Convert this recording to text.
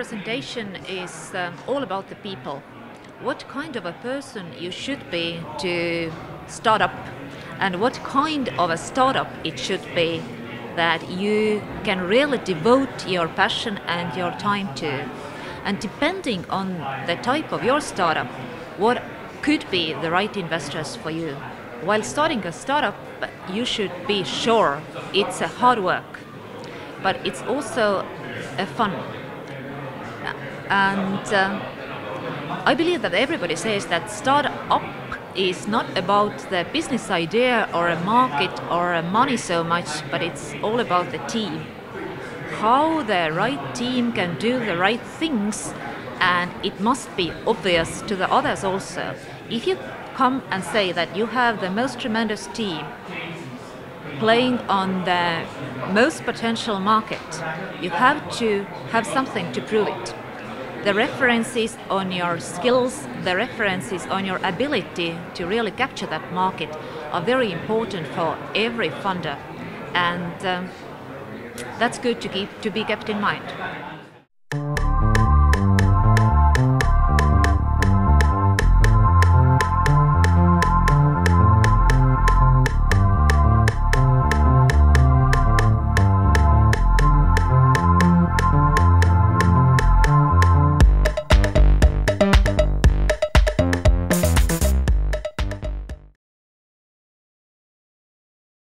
presentation is all about the people. What kind of a person you should be to start up, and what kind of a startup it should be that you can really devote your passion and your time to. And depending on the type of your startup, what could be the right investors for you. While starting a startup, you should be sure it's a hard work, but it's also a fun. And I believe that everybody says that startup is not about the business idea or a market or a money so much, but it's all about the team. How the right team can do the right things, and it must be obvious to the others also. If you come and say that you have the most tremendous team playing on the most potential market, you have to have something to prove it. The references on your skills, the references on your ability to really capture that market are very important for every funder, and that's good to be kept in mind.